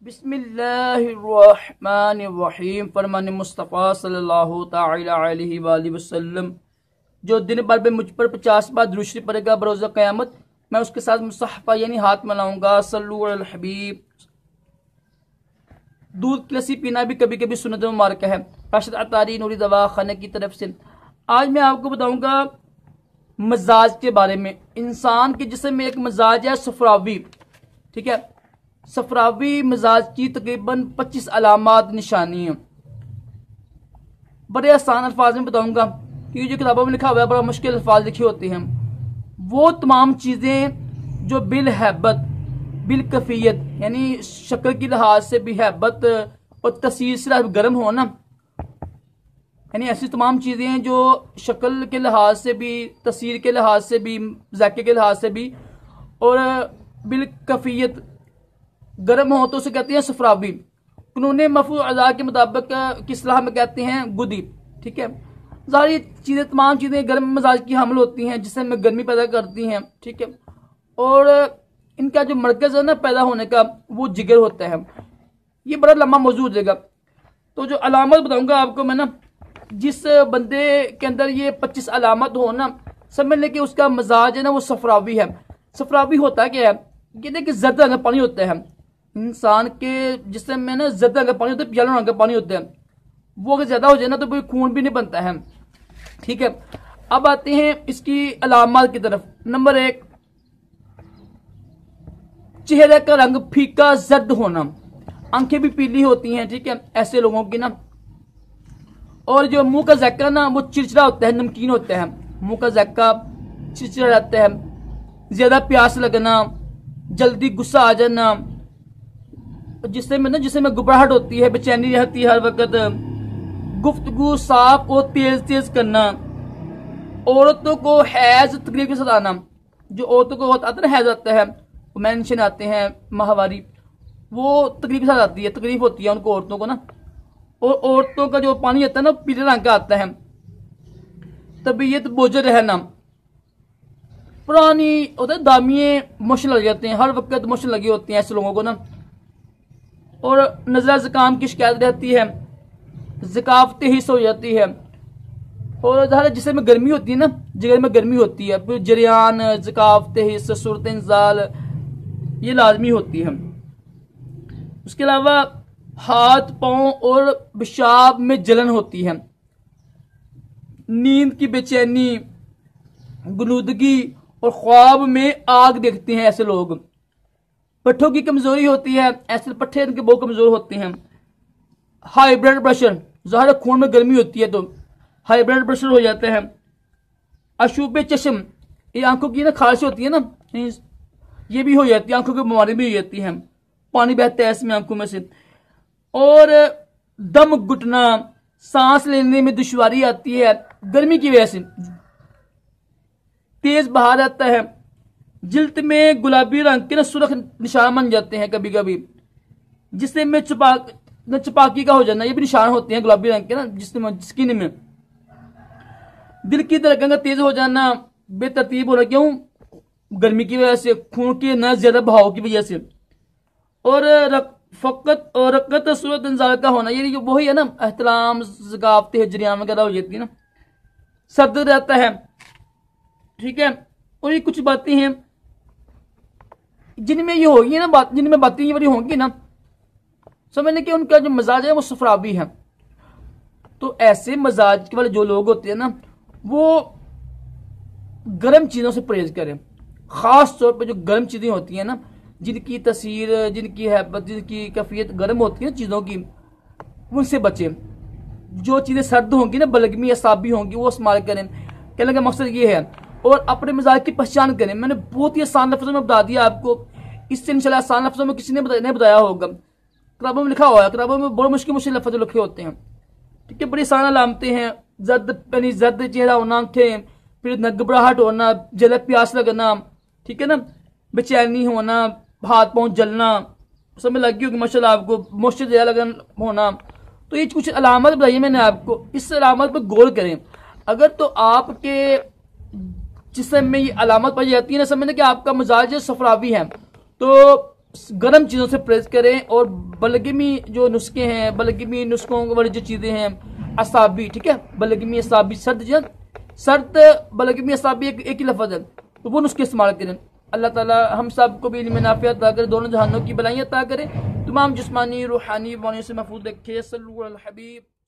बिस्मिल्लाहिर्रहमानिर्रहीम। फरमान मुस्तफ़ा सल्लल्लाहु तआला अलैहि वसल्लम, जो दिन भर में मुझ पर 50 बार दुरूद शरीफ पढ़ेगा बरोज़ क़यामत, मैं उसके साथ मुसहफ़ा यानी हाथ मिलाऊंगा। सल्लु अलल हबीब। दूध की लस्सी पीना भी कभी कभी सुन्नत मुबारक है। राशिद अतारी नूरी दवा खाने की तरफ से आज मैं आपको बताऊंगा मजाज के बारे में। इंसान के जिस्म में एक मजाज है सफरावी, ठीक है। सफरावी मिजाज की तकरीबन 25 अलामात निशानी है। बड़े आसान अल्फाज में बताऊंगा क्योंकि जो किताबों में लिखा हुआ है बड़ा मुश्किल अल्फाज लिखे होते हैं। वो तमाम चीज़ें जो बिल हैबत बिल कफ़ियत यानी शक्ल की लिहाज से भी हैबत और तसीर से गर्म हो ना, यानी ऐसी तमाम चीज़ें जो शक्ल के लिहाज से भी, तसीर के लिहाज से भी, ज़ायके के लिहाज से भी और बिल कफ़ियत गर्म हो तो उसे कहते हैं सफरावी। कानून मफहूम अज़ा के मुताबिक की इस्लाह में कहते हैं गुदी, ठीक है। सारी चीज़ें, तमाम चीज़ें गर्म मिजाज की हामिल होती हैं जिससे हमें गर्मी पैदा करती हैं, ठीक है। और इनका जो मरकज़ है ना पैदा होने का, वो जिगर होता है। ये बड़ा लंबा मौजूद हो जाएगा। तो जो अलामत बताऊंगा आपको मैं ना, जिस बंदे के अंदर ये 25 अलामत हो ना, समझ लें कि उसका मजाज है ना वो सफरावी है। सफरावी होता क्या है, ये देखिए जर्द रंग का पानी होता है इंसान के जिस्म में ना, जर्द रंग का पानी होता है, पीला रंग का पानी होता है। वो अगर ज्यादा हो जाए ना तो कोई खून भी नहीं बनता है, ठीक है। अब आते हैं इसकी अलामत की तरफ। नंबर 1, चेहरे का रंग फीका जर्द होना, आंखें भी पीली होती हैं, ठीक है, ऐसे लोगों की ना। और जो मुंह का ज़ायका ना वो चिड़चिड़ा होता है, नमकीन होता है, मुंह का ज़ायका चिड़चिड़ा रहता है। ज्यादा प्यास लगना, जल्दी गुस्सा आ जाना, जिससे घबराहट होती है, बेचैनी रहती है हर वक्त। गुफ्तगू साफ और तेज तेज करना। औरतों को हैज तकलीफ के साथ आना, जो औरतों को आता है ना, हैज आता है, मेंशन आते हैं माहवारी, वो तकलीफ के साथ आती है, तकलीफ होती है उनको, औरतों को ना। और औरतों का जो पानी आता है ना पीले रंग का आता है। तबीयत बोझल रहना, पुरानी होता है, दामिये मुश्किल लग जाते हैं, हर वक्त मुश्किल लगी होती हैं ऐसे लोगों को ना। और नजला ज़ुकाम की शिकायत रहती है, ज़कावत हिस्स हो जाती है। और ज़ाहिर जिससे में गर्मी होती है ना, जिगर में गर्मी होती है, फिर जरियान, ज़कावत हिस्स, सूरत इंजाल ये लाजमी होती है। उसके अलावा हाथ पांव और पेशाब में जलन होती है। नींद की बेचैनी, गुलूदगी और ख्वाब में आग देखते हैं ऐसे लोग। पट्ठों की कमजोरी होती है, ऐसे पट्ठे इनके बहुत कमजोर होते हैं। हाई ब्लड प्रेशर, ज़ाहिर खून में गर्मी होती है तो हाई ब्लड प्रेशर हो जाता है। अशुब चश्म, ये आंखों की ना खारिश होती है ना, ये भी हो जाती है, आंखों की बीमारी भी हो जाती है, पानी बहता है इसमें आंखों में से। और दम घुटना, सांस लेने में दुश्वारी आती है गर्मी की वजह से, तेज बहार आता है। जिल्द में गुलाबी रंग के ना सुर्ख निशान बन जाते हैं कभी कभी, जिससे में चपाकी का हो जाना, ये भी निशान होते हैं गुलाबी रंग के ना जिसमें स्किन में। दिल की धड़कन का तेज हो जाना, बेतरतीब होना, क्यों? गर्मी की वजह से, खून के ना ज्यादा बहाव की वजह से। और फकत और रकत सूरत इंजाल का होना, ये वही है ना, एहतराम, ज़कावत जरियान वगैरह हो जाती है ना। सर्द रहता है, ठीक है। और ये कुछ बातें हैं जिनमें ये होगी ना, जिनमें बातें ये बड़ी होंगी ना, समझने कि उनका जो मजाज है वो सफरावी है। तो ऐसे मजाज वाले जो लोग होते हैं ना, वो गर्म चीजों से परहेज करें। खास तौर पर जो गर्म चीजें होती हैं ना, जिनकी तसीर, जिनकी हैबत, जिनकी कैफियत गर्म होती है चीज़ों की, उनसे बचें। जो चीज़ें सर्द होंगी ना, बलगमी या साबी होंगी, वो इस्तेमाल करें। कहने का मकसद ये है। और अपने मिजाज की पहचान करें। मैंने बहुत ही आसान लफ्ज़ों में बता दिया आपको, इससे इंशाल्लाह आसान लफ्ज़ों में किसी ने नहीं बताया होगा। किताबों में लिखा हुआ है, किताबों में बड़े मुश्किल मुश्किल लफ्ज़ लिखे होते हैं, ठीक है। बड़ी आसान अलामतें हैं, जर्द चेहरा होना, आंखें, फिर घबराहट होना, ज़्यादा प्यास लगना, ठीक है ना, बेचैनी होना, हाथ पांव जलना, समझ लगी होगी माशाल्लाह आपको, मोश्चर ज्यादा लगन होना। तो ये कुछ अलामत बताइए मैंने आपको, इस अलामत पर गौर करें। अगर तो आपके जिस्म में ये अलामत पाई जाती है ना, समझने कि आपका मिजाज सफरावी है, तो गर्म चीज़ों से परहेज करें। और बलगमी जो नुस्खे हैं, बलगमी नुस्खों वाली जो चीज़ें हैं, असाबी, ठीक है, बलगमी असाबी, सर्द बलगमी असाबी एक ही लफ्ज़ है, तो वो नुस्खे इस्तेमाल करें। अल्लाह ताला हम सब को भी इल्म नाफ़िया अता करे, दोनों जहानों की भलाइयाँ अता करे, तमाम जिस्मानी रूहानी बीमारियों से महफूज रखे। सल्लल्लाहु अलैहि वसल्लम।